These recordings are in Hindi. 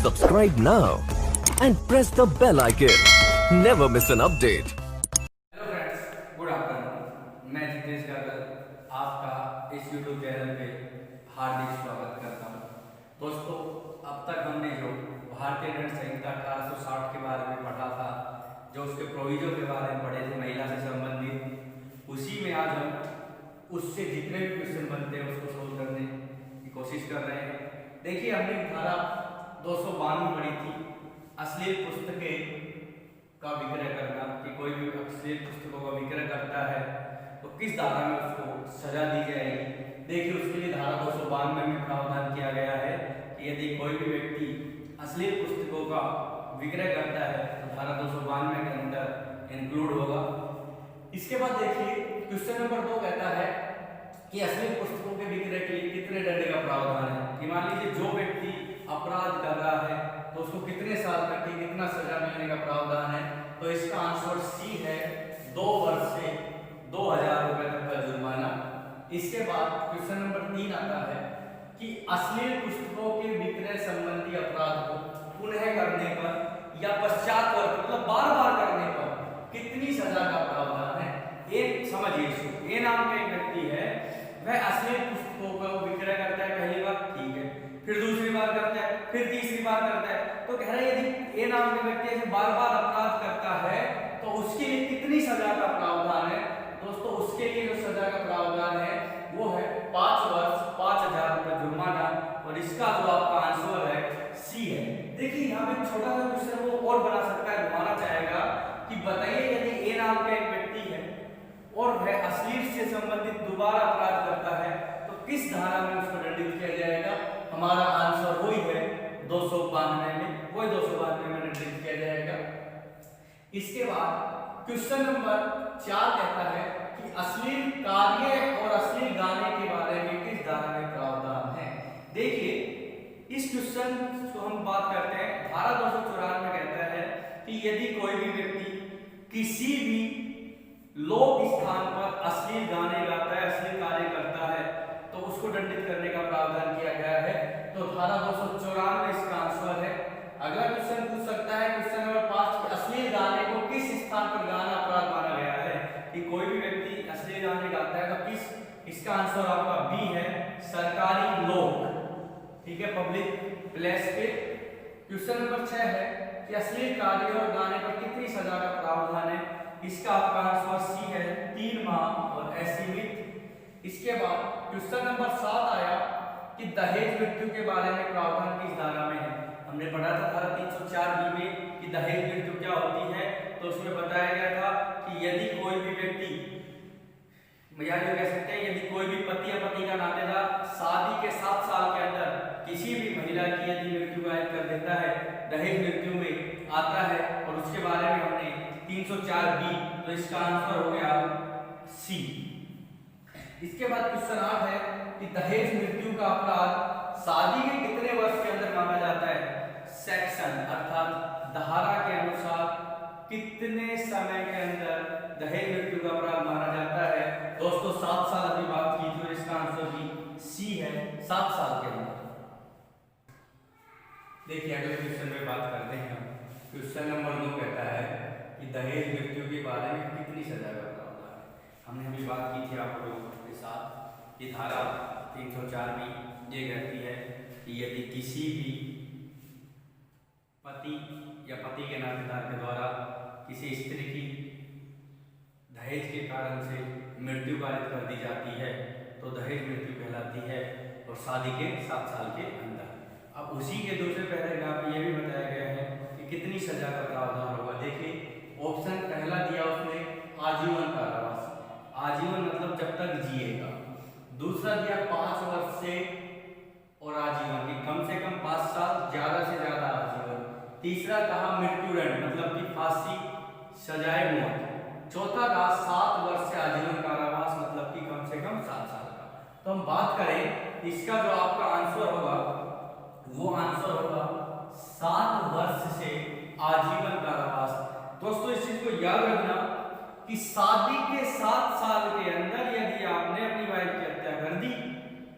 Subscribe now and press the bell icon. Never miss an update. Hello friends, good afternoon. मैं जितेश गागल आपका इस यूट्यूब चैनल पे हार्दिक स्वागत करता हूँ। दोस्तों, अब तक हमने जो भारतीय दंड संहिता 1860 के बारे में पढ़ा था, जो उसके प्रोविजन के बारे में पढ़े थे महिला से संबंधित, उसी में आज हम उससे जितने भी क्वेश्चन बनते हैं उसको सोल्व करने की कोशिश कर रहे हैं। देखिए, हमने धारा 292 पढ़ी थी, अश्लील पुस्तकें का विक्रय करना, कि कोई भी अश्लील पुस्तकों का विक्रय करता है तो किस धारा में उसको सजा दी जाएगी। देखिए, उसके लिए धारा 292 में प्रावधान किया गया है कि यदि कोई भी व्यक्ति अश्लील पुस्तकों का विक्रय करता है तो धारा 292 के अंदर इंक्लूड होगा। इसके बाद देखिए, क्वेश्चन नंबर 2 कहता है कि अश्लील पुस्तकों के विक्रय के लिए कितने दंड का प्रावधान है। कि मान लीजिए जो व्यक्ति अपराध कर रहा है तो उसको कितने साल तक की कितना सजा मिलने का प्रावधान है। तो इसका आंसर सी है, 2 वर्ष से 2000 रुपए तक का जुर्माना। इसके बाद क्वेश्चन नंबर 3 आता है कि अश्लील पुस्तकों के विक्रय संबंधी अपराध को पुनः करने पर या पश्चात मतलब बार बार करने पर कितनी सजा का प्रावधान है। एक समझिए, इसको ए नाम का एक व्यक्ति है, वह अश्लील पुस्तकों का विक्रय करता है पहली बार, ठीक है, फिर दूसरी बार करता है, फिर तीसरी बार करता है। तो कह रहा है यदि ए नाम के व्यक्ति ऐसे बार बार अपराध करता है तो उसके लिए कितनी सजा का प्रावधान है। दोस्तों, उसके लिए जो सजा का प्रावधान है वो है 5 वर्ष 5000 रुपए जुर्माना, और इसका जो आपका आंसर है सी है। देखिए, यहाँ पे छोटा सा क्वेश्चन वो और बना सकता है, घुमाना चाहेगा कि बताइए यदि ए नाम का एक व्यक्ति है और वह अश्लील से संबंधित दोबारा अपराध करता है तो किस धारा में उसको दंडित किया जाएगा। हमारा आंसर वही है 292 में, वही 292 में दंडित किया जाएगा। इसके बाद क्वेश्चन नंबर 4 कहता है कि अश्लील कार्य और अश्लील गाने के बारे में किस धारा में प्रावधान है। देखिए, इस क्वेश्चन को हम बात करते हैं, धारा 294 में कहता है कि यदि कोई भी व्यक्ति किसी भी लोक स्थान पर अश्लील गाने गाता है, अश्लील कार्य करता है तो उसको दंडित करने का प्रावधान किया गया है। तो धारा 294 इसका आंसर है। अगला क्वेश्चन पूछ सकता है, क्वेश्चन नंबर 5, कि अश्लील गाने को किस स्थान पर गाना अपराध माना गया है। कि कोई भी व्यक्ति अश्लील गाने गाता है तो किस, इसका आंसर आपका बी है, सरकारी लोक, ठीक है, पब्लिक प्लेस पे। क्वेश्चन नंबर 6 है कि अश्लील कार्य और गाने पर कितनी सजा का प्रावधान है। इसका आपका आंसर सी है, 3 माह और असीमित। इसके बाद क्वेश्चन नंबर 7 आया कि दहेज मृत्यु के बारे में प्रावधान किस धारा में है। हमने पढ़ा था धारा 304 बी में कि दहेज मृत्यु क्या होती है। तो उसमें बताया गया था कि यदि कोई भी व्यक्ति, या जो कह सकते हैं यदि कोई भी पति या पति का नातेदार शादी के 7 साल के अंदर किसी भी महिला की यदि मृत्यु गायब कर देता है, दहेज मृत्यु में आता है, और उसके बारे में हमने 304 बी, तो इसका आंसर हो गया सी। इसके बाद क्वेश्चन 8 है कि दहेज मृत्यु का अपराध शादी के कितने वर्ष के अंदर माना जाता है। सेक्शन अर्थात धारा के अनुसार कितने समय के अंदर दहेज मृत्यु का अपराध माना जाता है। दोस्तों, 7 साल अभी बात की थी और इसका आंसर भी सी है, 7 साल के अंदर। देखिए, अगले क्वेश्चन में बात करते हैं हम। क्वेश्चन नंबर 2 कहता है कि दहेज मृत्यु के बारे में कितनी सजा का प्रावधान है। हमने अभी बात की थी आप लोगों के साथ कि धारा 304 में ये कहती है कि यदि किसी भी पति या पति के नातेदार के द्वारा किसी स्त्री की दहेज के कारण से मृत्यु पारित कर दी जाती है तो दहेज मृत्यु कहलाती है, और शादी के 7 साल के अंदर। अब उसी के दूसरे पैराग्राफ में यह भी बताया गया है कि कितनी सजा का प्रावधान होगा। देखिए, ऑप्शन पहला दिया उसने आजीवन कारावास, आजीवन मतलब जब तक जिएगा। दूसरा दिया 5 वर्ष से और आजीवन, की कम से कम 5 साल, ज्यादा से ज्यादा आजीवन। तीसरा कहा मृत्युदंड मतलब कि फांसी, सजाए मौत। चौथा कहा 7 वर्ष से आजीवन कारावास मतलब कि कम से कम 7 साल का। तो हम बात करें, इसका जो आपका आंसर होगा वो आंसर होगा 7 वर्ष से आजीवन कारावास। दोस्तों, इस चीज को याद रखना कि शादी के 7 साल के अंदर यदि आपने अपनी वाइफ की हत्या कर दी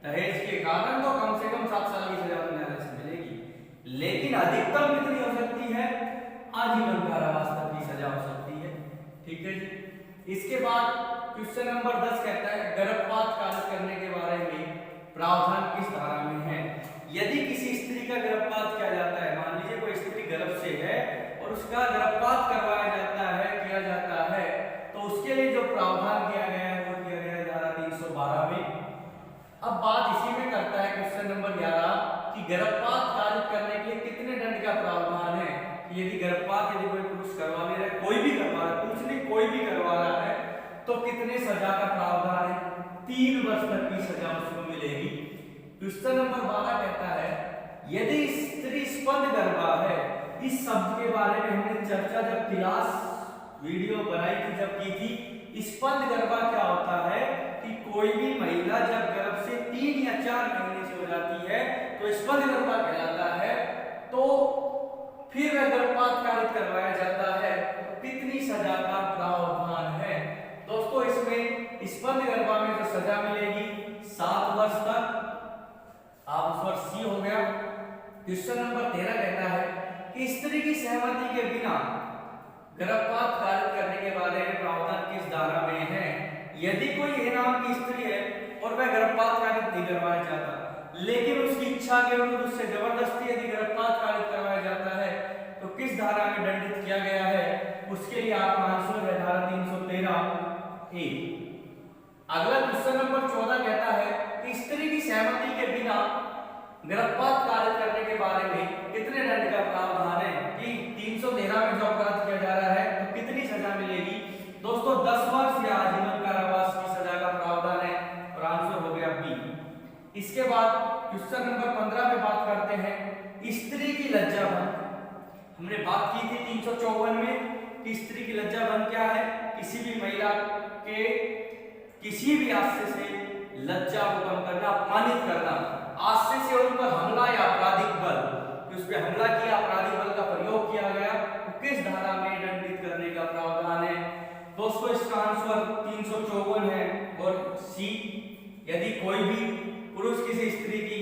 दहेज के कारण, तो कम से कम 7 साल की सजा तो न्यायालय से मिलेगी। लेकिन अधिकतम कितनी हो सकती है, आजीवन कारावास तक की सजा हो सकती है। ठीक है जी। इसके बाद क्वेश्चन नंबर 10 कहता है गर्भपात कार्य करने के बारे में प्रावधान किस धारा में है। यदि किसी स्त्री का गर्भपात किया जाता है, मान लीजिए कोई स्त्री गर्भ से है और उसका गर्भपात करवाया जाता है, किया जाता है, तो उसके लिए जो प्रावधान किया गया है वो किया गया है धारा 312 में। अब बात इसी में करता है क्वेश्चन नंबर 11 कि गर्भपात कार्य करने के लिए कितने दंड का प्रावधान है। यदि गर्भपात यदि कोई पुरुष करवा ले रहा है, कोई भी करवा रहा है, पुरुष नहीं कोई भी करवा रहा है, तो कितने सजा का प्रावधान है, 3 वर्ष तक की सजा उसको मिलेगी। क्वेश्चन नंबर 12 कहता है यदि स्त्री स्पंदगर्भा है। इस शब्द के बारे में हमने चर्चा जब क्लास वीडियो बनाई थी, जब की थी। स्पंदगर्भा क्या होता है कि कोई भी महिला जब गर्भ से 3 या 4 महीने से हो जाती है तो स्पंदगर्भा कहलाता है, तो फिर वह गर्भपात कार्य करवाया जाता है, तो कितनी सजा का प्रावधान है। दोस्तों इसमें स्पंदगर्भा में जो सजा मिलेगी 7 वर्ष तक। आप उस वर्ष सी हो गया। क्वेश्चन नंबर 13 कहता है कि स्त्री की सहमति के बिना गर्भपात कार्य करने के बारे में प्रावधान किस धारा में है। यदि कोई ए नाम की स्त्री है और वह गर्भपात कार्य नहीं करवाना चाहता, लेकिन उसकी इच्छा के विरुद्ध उससे जबरदस्ती यदि गर्भपात कार्य करवाया जाता है तो किस धारा में दंडित किया गया है, उसके लिए आपका आंसर है धारा 313 ए। अगला क्वेश्चन नंबर 14 कहता है कि स्त्री की सहमति के बिना गर्भपात कार्य करने के बारे में कितने दंड का प्रावधान है कि 313 में जो अपराध किया जा रहा है तो कितनी सजा मिलेगी। दोस्तों 10 वर्ष या आजीवन कारावास की सजा का प्रावधान है और आंसर हो गया बी। इसके बाद क्वेश्चन नंबर 15 पे बात करते हैं स्त्री की लज्जा भंग। हमने बात की थी 354 में कि स्त्री की लज्जा भंग क्या है, किसी भी महिला के किसी भी आश्रय से लज्जा को कम करना, अपमानित करना, आश्रय से उन पर हमला या आपराधिक बल, उस पर हमला किया, आपराधिक बल का प्रयोग किया गया, तो किस धारा में दंडित करने का प्रावधान है। दोस्तों इसका आंसर 354 है और सी। यदि कोई भी पुरुष किसी स्त्री की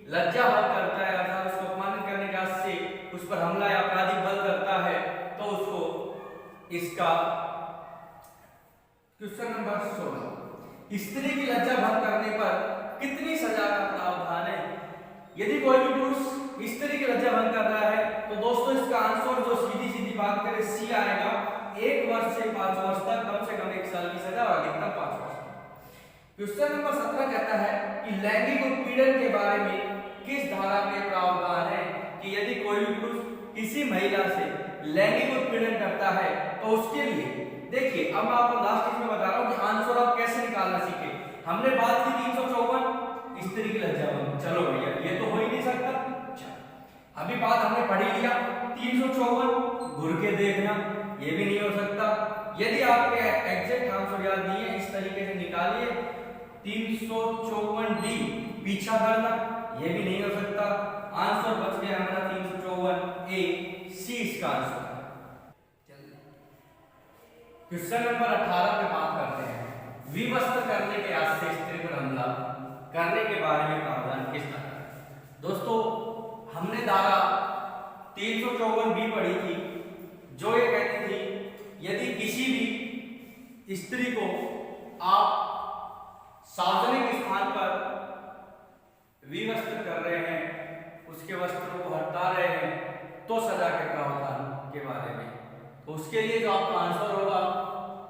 लज्जा भंग करता है अर्थात उसको अपमानित करने के आश्रय से उस पर हमला या आपराधिक बल करता है तो उसको इसका क्वेश्चन नंबर 16 स्त्री की लज्जा भंग करने पर कितनी सजा का प्रावधान है। यदि कोई भी पुरुष स्त्री की लज्जा भंग कर रहा है तो दोस्तों इसका आंसर जो सीधी सीधी बात करें सी आएगा, 1 वर्ष से 5 वर्ष तक, कम से कम 1 साल की सजा और अधिकतम 5 वर्ष। क्वेश्चन नंबर 17 कहता है कि लैंगिक उत्पीड़न के बारे में किस धारा में प्रावधान है कि यदि कोई भी पुरुष किसी महिला से लैंगिक उत्पीड़न करता है तो उसके लिए देखिए, अब मैं आपको लास्ट इसमें बता रहा हूं कि आंसर आप कैसे निकालना सीखे। हमने बात की 354 स्त्री की लज्जा भंग, चलो भैया ये तो हो ही नहीं सकता। अभी बात हमने पढ़ी लिया 354 घूर के देखना, ये भी नहीं हो सकता। यदि आपके एग्जैक्ट आंसर याद नहीं है, इस तरीके से निकालिए 354 डी पीछा करना, ये भी नहीं हो सकता। आंसर बच गया हमारा 354 ए, सी इसका आंसर। क्वेश्चन नंबर 18 पे बात करते हैं विवस्त्र करने के आश्रय स्त्री पर हमला करने के बारे में प्रावधान किस तरह। दोस्तों हमने धारा 354 बी पढ़ी थी जो ये कहती थी यदि किसी भी स्त्री को आप सार्वजनिक स्थान पर विवस्त्र कर रहे हैं, उसके वस्त्रों को हटा रहे हैं, तो सजा के प्रावधान के बारे में, तो उसके लिए जो आपका आंसर होगा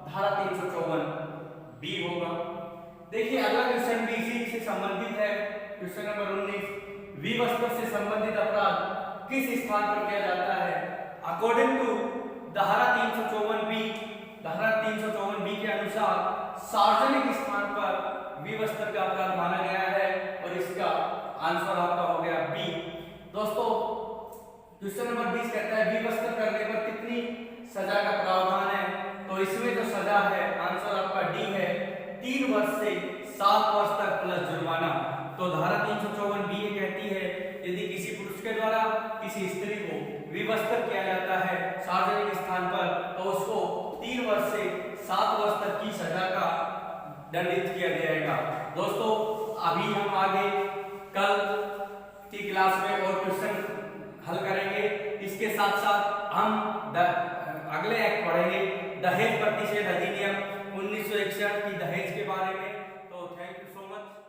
धारा 354 बी होगा। देखिए अगला क्वेश्चन भी इसी से संबंधित है। क्वेश्चन नंबर 19 विवस्त्र से संबंधित अपराध किस स्थान पर किया जाता है। अकॉर्डिंग टू धारा 354 बी, धारा 354 बी के अनुसार सार्वजनिक स्थान पर विवस्त्र का अपराध माना गया है और इसका आंसर आपका हो गया बी। दोस्तों क्वेश्चन नंबर 20 कहता है विवस्त्र करने पर कितनी सजा का प्रावधान है, तो इसमें जो सजा है आंसर आपका डी है, 3 वर्ष से 7 वर्ष तक प्लस जुर्माना। तो धारा 354 बी ये कहती है यदि किसी पुरुष के द्वारा किसी स्त्री को विवस्त्र किया जाता है सार्वजनिक स्थान पर तो उसको 3 वर्ष से 7 वर्ष तक की सजा का दंडित किया जाएगा। दोस्तों अभी हम आगे कल की क्लास में और क्वेश्चन हल करेंगे। इसके साथ साथ हम अगले एक्ट पढ़ेंगे दहेज प्रतिषेध अधिनियम 1961 की दहेज के बारे में। तो थैंक यू सो मच।